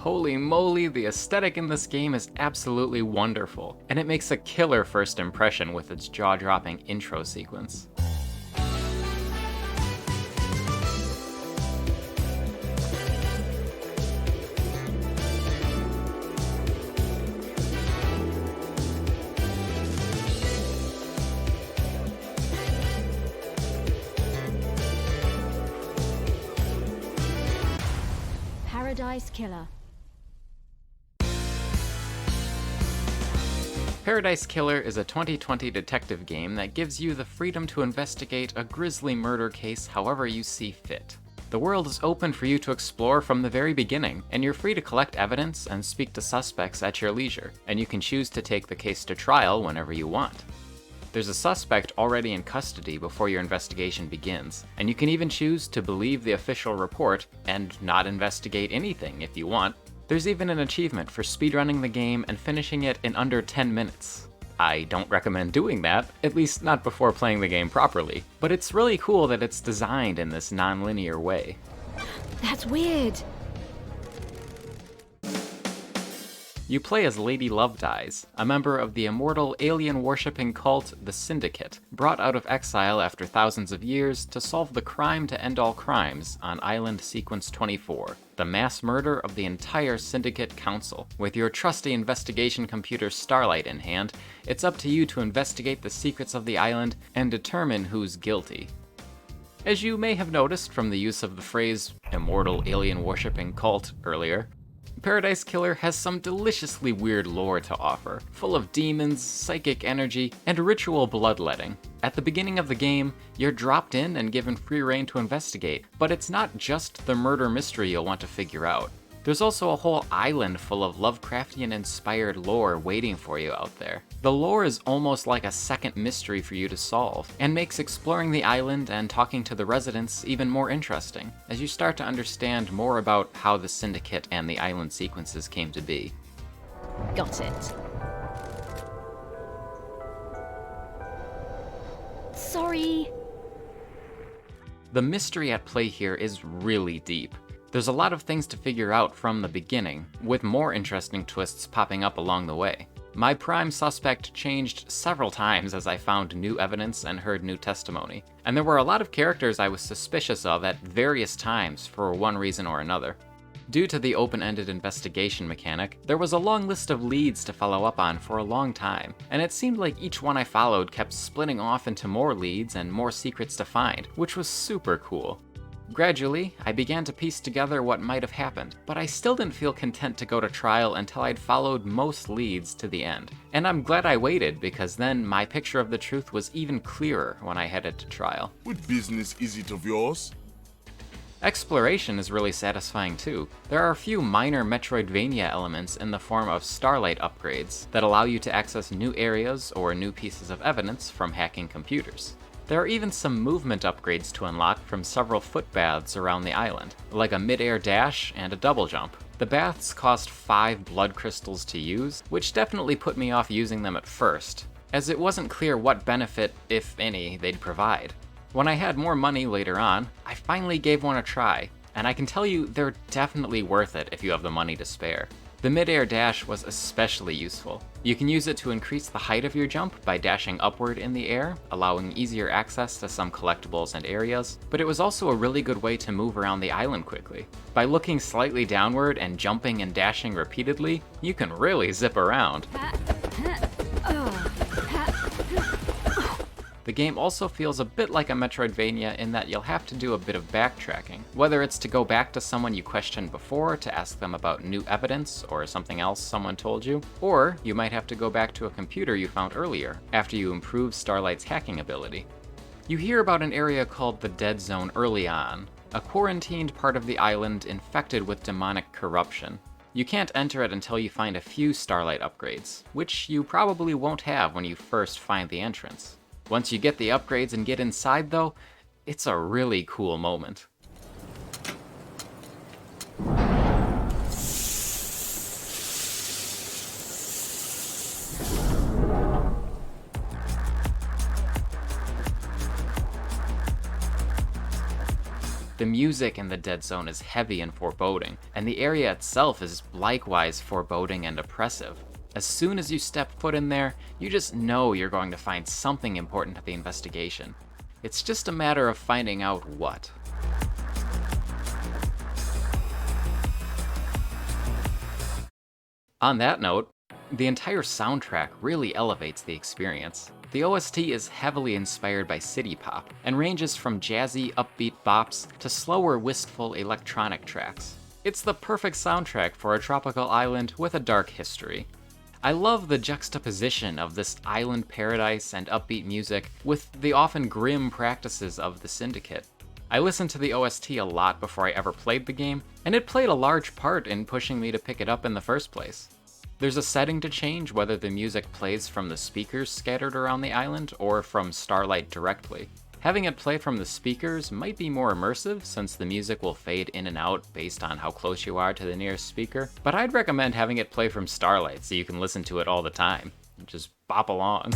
Holy moly, the aesthetic in this game is absolutely wonderful, and it makes a killer first impression with its jaw-dropping intro sequence. Paradise Killer. Paradise Killer is a 2020 detective game that gives you the freedom to investigate a grisly murder case however you see fit. The world is open for you to explore from the very beginning, and you're free to collect evidence and speak to suspects at your leisure, and you can choose to take the case to trial whenever you want. There's a suspect already in custody before your investigation begins, and you can even choose to believe the official report and not investigate anything if you want. There's even an achievement for speedrunning the game and finishing it in under 10 minutes. I don't recommend doing that, at least not before playing the game properly, but it's really cool that it's designed in this non-linear way. That's weird. You play as Lady Lovedies, a member of the immortal alien-worshipping cult, the Syndicate, brought out of exile after thousands of years to solve the crime to end all crimes on Island Sequence 24, the mass murder of the entire Syndicate Council. With your trusty investigation computer Starlight in hand, it's up to you to investigate the secrets of the island and determine who's guilty. As you may have noticed from the use of the phrase immortal alien-worshipping cult earlier, Paradise Killer has some deliciously weird lore to offer, full of demons, psychic energy, and ritual bloodletting. At the beginning of the game, you're dropped in and given free rein to investigate, but it's not just the murder mystery you'll want to figure out. There's also a whole island full of Lovecraftian-inspired lore waiting for you out there. The lore is almost like a second mystery for you to solve, and makes exploring the island and talking to the residents even more interesting, as you start to understand more about how the Syndicate and the island sequences came to be. Got it. Sorry. The mystery at play here is really deep. There's a lot of things to figure out from the beginning, with more interesting twists popping up along the way. My prime suspect changed several times as I found new evidence and heard new testimony, and there were a lot of characters I was suspicious of at various times for one reason or another. Due to the open-ended investigation mechanic, there was a long list of leads to follow up on for a long time, and it seemed like each one I followed kept splitting off into more leads and more secrets to find, which was super cool. Gradually, I began to piece together what might have happened, but I still didn't feel content to go to trial until I'd followed most leads to the end. And I'm glad I waited, because then my picture of the truth was even clearer when I headed to trial. What business is it of yours? Exploration is really satisfying too. There are a few minor Metroidvania elements in the form of Starlight upgrades that allow you to access new areas or new pieces of evidence from hacking computers. There are even some movement upgrades to unlock from several footbaths around the island, like a mid-air dash and a double jump. The baths cost 5 blood crystals to use, which definitely put me off using them at first, as it wasn't clear what benefit, if any, they'd provide. When I had more money later on, I finally gave one a try, and I can tell you they're definitely worth it if you have the money to spare. The mid-air dash was especially useful. You can use it to increase the height of your jump by dashing upward in the air, allowing easier access to some collectibles and areas, but it was also a really good way to move around the island quickly. By looking slightly downward and jumping and dashing repeatedly, you can really zip around. The game also feels a bit like a Metroidvania in that you'll have to do a bit of backtracking, whether it's to go back to someone you questioned before to ask them about new evidence or something else someone told you, or you might have to go back to a computer you found earlier after you improve Starlight's hacking ability. You hear about an area called the Dead Zone early on, a quarantined part of the island infected with demonic corruption. You can't enter it until you find a few Starlight upgrades, which you probably won't have when you first find the entrance. Once you get the upgrades and get inside though, it's a really cool moment. The music in the Dead Zone is heavy and foreboding, and the area itself is likewise foreboding and oppressive. As soon as you step foot in there, you just know you're going to find something important to the investigation. It's just a matter of finding out what. On that note, the entire soundtrack really elevates the experience. The OST is heavily inspired by city pop, and ranges from jazzy, upbeat bops to slower, wistful electronic tracks. It's the perfect soundtrack for a tropical island with a dark history. I love the juxtaposition of this island paradise and upbeat music with the often grim practices of the Syndicate. I listened to the OST a lot before I ever played the game, and it played a large part in pushing me to pick it up in the first place. There's a setting to change whether the music plays from the speakers scattered around the island or from Starlight directly. Having it play from the speakers might be more immersive since the music will fade in and out based on how close you are to the nearest speaker, but I'd recommend having it play from Starlight so you can listen to it all the time. Just bop along.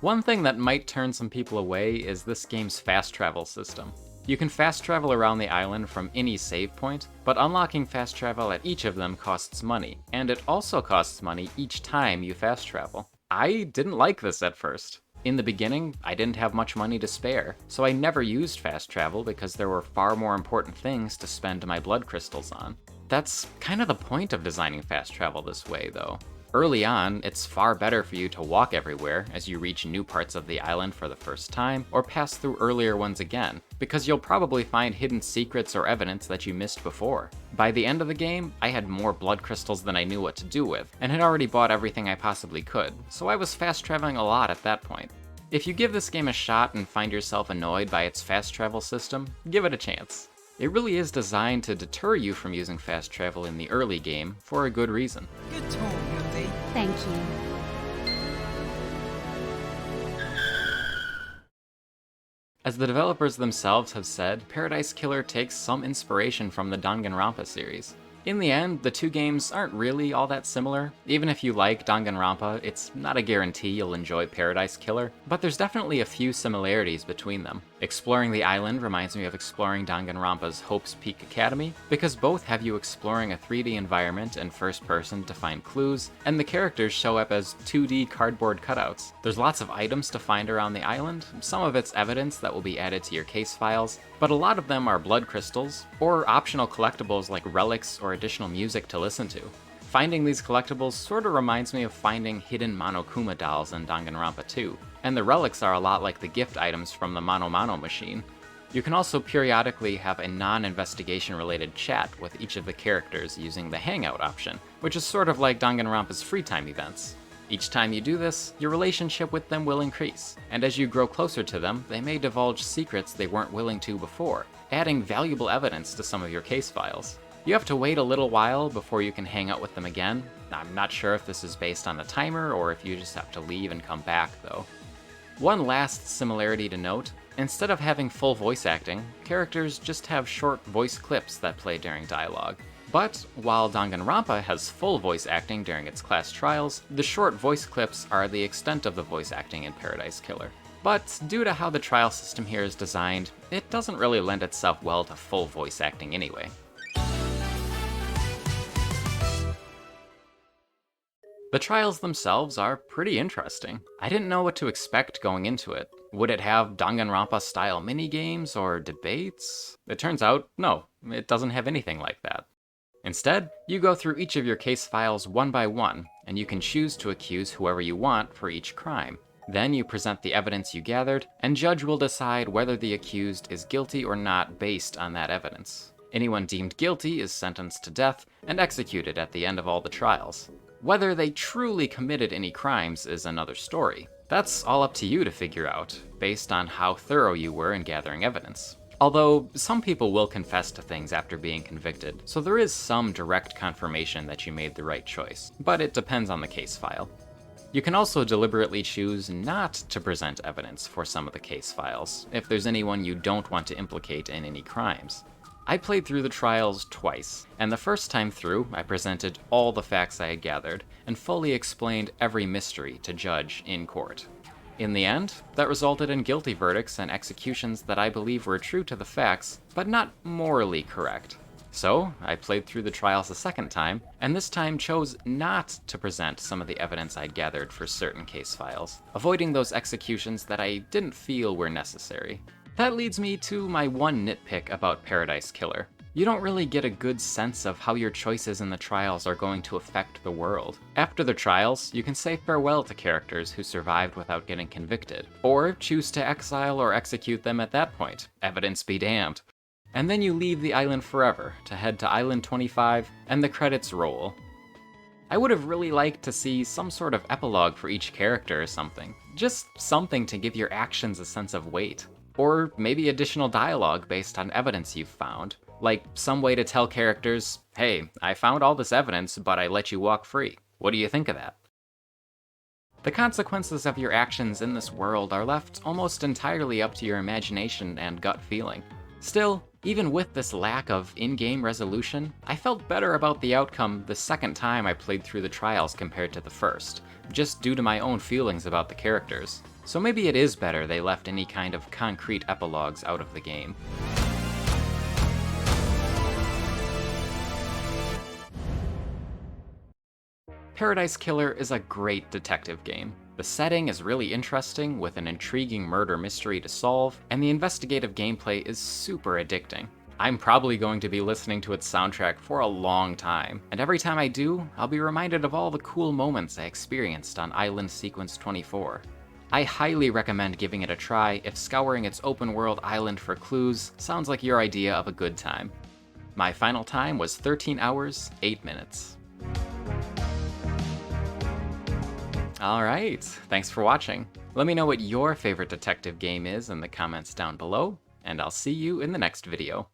One thing that might turn some people away is this game's fast travel system. You can fast travel around the island from any save point, but unlocking fast travel at each of them costs money, and it also costs money each time you fast travel. I didn't like this at first. In the beginning, I didn't have much money to spare, so I never used fast travel because there were far more important things to spend my blood crystals on. That's kind of the point of designing fast travel this way, though. Early on, it's far better for you to walk everywhere as you reach new parts of the island for the first time, or pass through earlier ones again, because you'll probably find hidden secrets or evidence that you missed before. By the end of the game, I had more blood crystals than I knew what to do with, and had already bought everything I possibly could, so I was fast traveling a lot at that point. If you give this game a shot and find yourself annoyed by its fast travel system, give it a chance. It really is designed to deter you from using fast travel in the early game for a good reason. Good talk, Mindy. Thank you. As the developers themselves have said, Paradise Killer takes some inspiration from the Danganronpa series. In the end, the two games aren't really all that similar. Even if you like Danganronpa, it's not a guarantee you'll enjoy Paradise Killer, but there's definitely a few similarities between them. Exploring the island reminds me of exploring Danganronpa's Hope's Peak Academy, because both have you exploring a 3D environment in first person to find clues, and the characters show up as 2D cardboard cutouts. There's lots of items to find around the island, some of it's evidence that will be added to your case files, but a lot of them are blood crystals, or optional collectibles like relics or additional music to listen to. Finding these collectibles sorta reminds me of finding hidden Monokuma dolls in Danganronpa 2, and the relics are a lot like the gift items from the Mono Mono machine. You can also periodically have a non-investigation related chat with each of the characters using the Hangout option, which is sort of like Danganronpa's free time events. Each time you do this, your relationship with them will increase, and as you grow closer to them, they may divulge secrets they weren't willing to before, adding valuable evidence to some of your case files. You have to wait a little while before you can hang out with them again. I'm not sure if this is based on the timer or if you just have to leave and come back, though. One last similarity to note, instead of having full voice acting, characters just have short voice clips that play during dialogue. But while Danganronpa has full voice acting during its class trials, the short voice clips are the extent of the voice acting in Paradise Killer. But due to how the trial system here is designed, it doesn't really lend itself well to full voice acting anyway. The trials themselves are pretty interesting. I didn't know what to expect going into it. Would it have Danganronpa-style minigames or debates? It turns out, no, it doesn't have anything like that. Instead, you go through each of your case files one by one, and you can choose to accuse whoever you want for each crime. Then you present the evidence you gathered, and judge will decide whether the accused is guilty or not based on that evidence. Anyone deemed guilty is sentenced to death and executed at the end of all the trials. Whether they truly committed any crimes is another story. That's all up to you to figure out, based on how thorough you were in gathering evidence. Although, some people will confess to things after being convicted, so there is some direct confirmation that you made the right choice, but it depends on the case file. You can also deliberately choose not to present evidence for some of the case files, if there's anyone you don't want to implicate in any crimes. I played through the trials twice, and the first time through, I presented all the facts I had gathered, and fully explained every mystery to judge in court. In the end, that resulted in guilty verdicts and executions that I believe were true to the facts, but not morally correct. So, I played through the trials a second time, and this time chose not to present some of the evidence I'd gathered for certain case files, avoiding those executions that I didn't feel were necessary. That leads me to my one nitpick about Paradise Killer. You don't really get a good sense of how your choices in the trials are going to affect the world. After the trials, you can say farewell to characters who survived without getting convicted, or choose to exile or execute them at that point, evidence be damned. And then you leave the island forever to head to Island 25, and the credits roll. I would have really liked to see some sort of epilogue for each character or something. Just something to give your actions a sense of weight. Or maybe additional dialogue based on evidence you've found. Like some way to tell characters, hey, I found all this evidence, but I let you walk free. What do you think of that? The consequences of your actions in this world are left almost entirely up to your imagination and gut feeling. Still, even with this lack of in-game resolution, I felt better about the outcome the second time I played through the trials compared to the first, just due to my own feelings about the characters. So maybe it is better they left any kind of concrete epilogues out of the game. Paradise Killer is a great detective game. The setting is really interesting, with an intriguing murder mystery to solve, and the investigative gameplay is super addicting. I'm probably going to be listening to its soundtrack for a long time, and every time I do, I'll be reminded of all the cool moments I experienced on Island Sequence 24. I highly recommend giving it a try if scouring its open-world island for clues sounds like your idea of a good time. My final time was 13 hours, 8 minutes. Alright, thanks for watching. Let me know what your favorite detective game is in the comments down below, and I'll see you in the next video.